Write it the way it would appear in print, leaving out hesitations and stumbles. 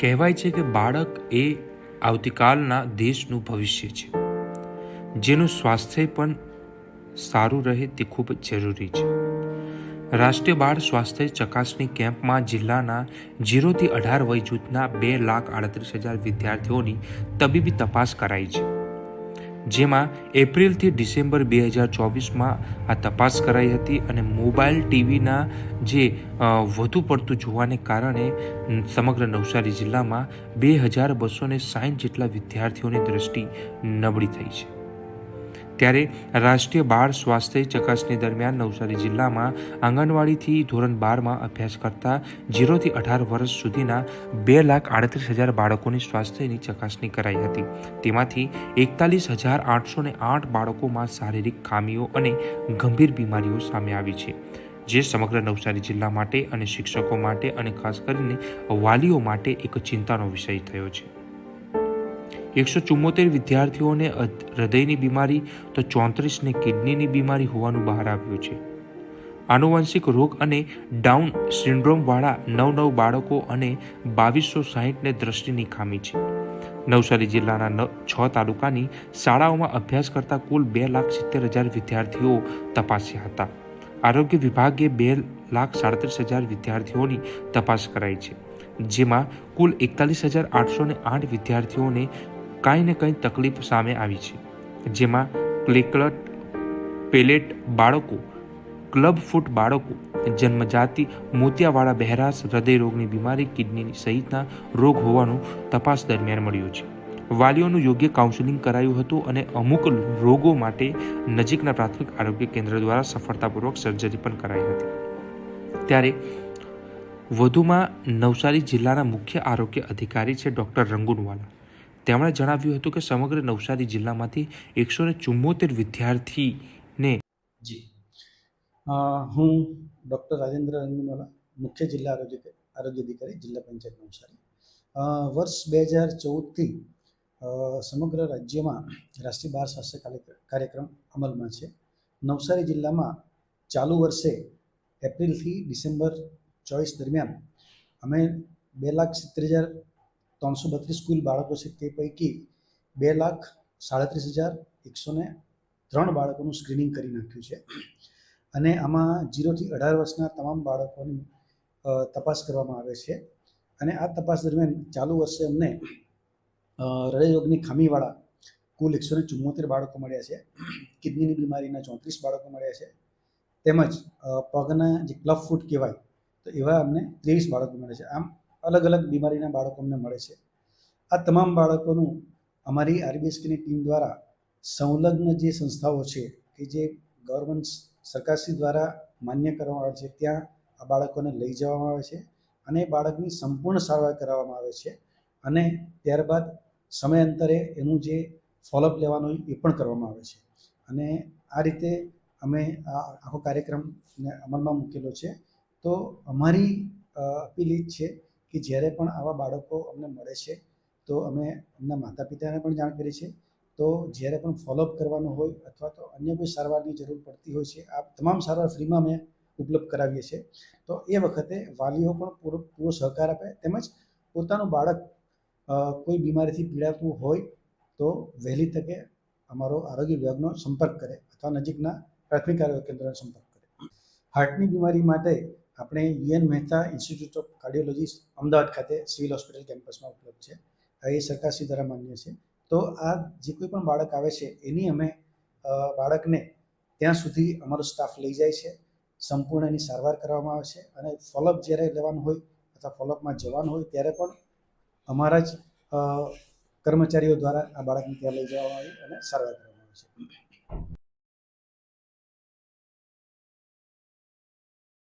કહેવાય છે કે બાળક એ આવતીકાલના દેશનું ભવિષ્ય છે, જેનું સ્વાસ્થ્ય પણ સારું રહે તે ખૂબ જ જરૂરી છે. રાષ્ટ્રીય બાળ સ્વાસ્થ્ય ચકાસણી કેમ્પમાં જિલ્લાના 0 થી 18 વય જૂથના 2,38,000 વિદ્યાર્થીઓની તબીબી તપાસ કરાઈ છે. જેમાં એપ્રિલથી ડિસેમ્બર 2024માં આ તપાસ કરાઈ હતી અને મોબાઈલ ટીવીના જે વધુ પડતું જોવાને કારણે સમગ્ર નવસારી જિલ્લામાં 2,260 જેટલા વિદ્યાર્થીઓની દ્રષ્ટિ નબળી થઈ છે. ત્યારે રાષ્ટ્રીય બાળ સ્વાસ્થ્ય ચકાસણી દરમિયાન નવસારી જિલ્લામાં આંગણવાડીથી ધોરણ 12માં અભ્યાસ કરતા 0 થી 18 વર્ષ સુધીના 2,38,000 બાળકોની સ્વાસ્થ્યની ચકાસણી કરાઈ હતી. તેમાંથી 41,808 બાળકોમાં શારીરિક ખામીઓ અને ગંભીર બીમારીઓ સામે આવી છે, જે સમગ્ર નવસારી જિલ્લા માટે અને શિક્ષકો માટે અને ખાસ કરીને વાલીઓ માટે એક ચિંતાનો વિષય થયો છે. 174 વિદ્યાર્થીઓને હૃદયની બીમારી તો 34ને કિડનીની બીમારી હોવાનું બહાર આવ્યું છે. આનુવંશિક રોગ અને ડાઉન સિન્ડ્રોમવાળા 9 બાળકો અને 2,260ને દ્રષ્ટિની ખામી છે. નવસારી જિલ્લાના 6 તાલુકાની શાળાઓમાં અભ્યાસ કરતા કુલ 2,70,000 વિદ્યાર્થીઓ તપાસ્યા હતા. આરોગ્ય વિભાગે 2,37,000 વિદ્યાર્થીઓની તપાસ કરાઈ છે, જેમાં કુલ 41,808 વિદ્યાર્થીઓને કાંઈ ને કંઈ તકલીફ સામે આવી છે, જેમાં પ્લેટલેટ પેલેટ બાળકો, ક્લબ ફૂટ બાળકો, જન્મજાતિ મોતિયાવાળા બહેરાશ, હૃદયરોગની બીમારી, કિડની સહિતના રોગ હોવાનું તપાસ દરમિયાન મળ્યું છે. વાલીઓનું યોગ્ય કાઉન્સેલિંગ કરાયું હતું અને અમુક રોગો માટે નજીકના પ્રાથમિક આરોગ્ય કેન્દ્ર દ્વારા સફળતાપૂર્વક સર્જરી પણ કરાઈ હતી. ત્યારે વધુમાં નવસારી જિલ્લાના મુખ્ય આરોગ્ય અધિકારી છે ડૉક્ટર રંગુનવાલા. તેમણે જણાવ્યું હતું કે સમગ્ર નવસારી જિલ્લામાંથી 174 વિદ્યાર્થીને હું ડૉક્ટર રાજેન્દ્ર રંગુનવાલા, મુખ્ય જિલ્લા આરોગ્ય અધિકારી, જિલ્લા પંચાયત નવસારી. વર્ષ 2014થી સમગ્ર રાજ્યમાં રાષ્ટ્રીય બાળ સ્વાસ્થ્ય કાર્યક્રમ અમલમાં છે. નવસારી જિલ્લામાં ચાલુ વર્ષે એપ્રિલથી ડિસેમ્બર 24 દરમિયાન અમે 2,70,332 કુલ બાળકો છે, તે પૈકી 2,37,103 બાળકોનું સ્ક્રીનિંગ કરી નાખ્યું છે અને આમાં 0 થી 18 વર્ષના તમામ બાળકોની તપાસ કરવામાં આવે છે. અને આ તપાસ દરમિયાન ચાલુ વર્ષે અમને હૃદયરોગની ખામીવાળા કુલ 174 બાળકો મળ્યા છે, કિડનીની બીમારીના 34 બાળકો મળ્યા છે, તેમજ પગના જે ક્લબ ફૂટ કહેવાય તો એવા અમને 23 બાળકો મળે છે. આમ અલગ અલગ બીમારીના બાળકો અમને મળે છે. આ તમામ બાળકોનું અમારી આરબીએસકેની ટીમ દ્વારા સંલગ્ન જે સંસ્થાઓ છે કે જે ગવર્મેન્ટ સરકારશ્રી દ્વારા માન્ય કરવામાં આવે છે, ત્યાં આ બાળકોને લઈ જવામાં આવે છે અને બાળકની સંપૂર્ણ સારવાર કરવામાં આવે છે અને ત્યારબાદ સમયાંતરે એનું જે ફોલોઅપ લેવાનું એ પણ કરવામાં આવે છે. અને આ રીતે અમે આ આખો કાર્યક્રમને અમલમાં મૂકેલો છે. તો અમારી અપીલ એ જ છે કે જ્યારે પણ આવા બાળકો અમને મળે છે તો અમે એમના માતા પિતાને પણ જાણ કરી છે. તો જ્યારે પણ ફોલોઅપ કરવાનું હોય અથવા તો અન્ય કોઈ સારવારની જરૂર પડતી હોય છે, આ તમામ સારવાર ફ્રીમાં અમે ઉપલબ્ધ કરાવીએ છીએ. તો એ વખતે વાલીઓ પણ પૂરો સહકાર આપે, તેમજ પોતાનું બાળક કોઈ બીમારીથી પીડાતું હોય તો વહેલી તકે અમારો આરોગ્ય વિભાગનો સંપર્ક કરે અથવા નજીકના પ્રાથમિક આરોગ્ય કેન્દ્રનો સંપર્ક કરે. હાર્ટની બીમારી માટે આપણે UN Mehta institute of cardiology Ahmedabad ખાતે સિવિલ હોસ્પિટલ કેમ્પસમાં ઉપલબ્ધ છે. એ સરકારશ્રી દ્વારા માન્ય છે. તો આ જે કોઈ પણ બાળક આવે છે એની અમે બાળકને ત્યાં સુધી અમારો સ્ટાફ લઈ જાય છે, સંપૂર્ણ એની સારવાર કરવામાં આવે છે અને ફોલોઅપ જ્યારે લેવાનું હોય અથવા ફોલોઅપમાં જવાનું હોય ત્યારે પણ અમારા જ કર્મચારીઓ દ્વારા આ બાળકને ત્યાં લઈ જવામાં આવી અને સારવાર કરવામાં આવે છે.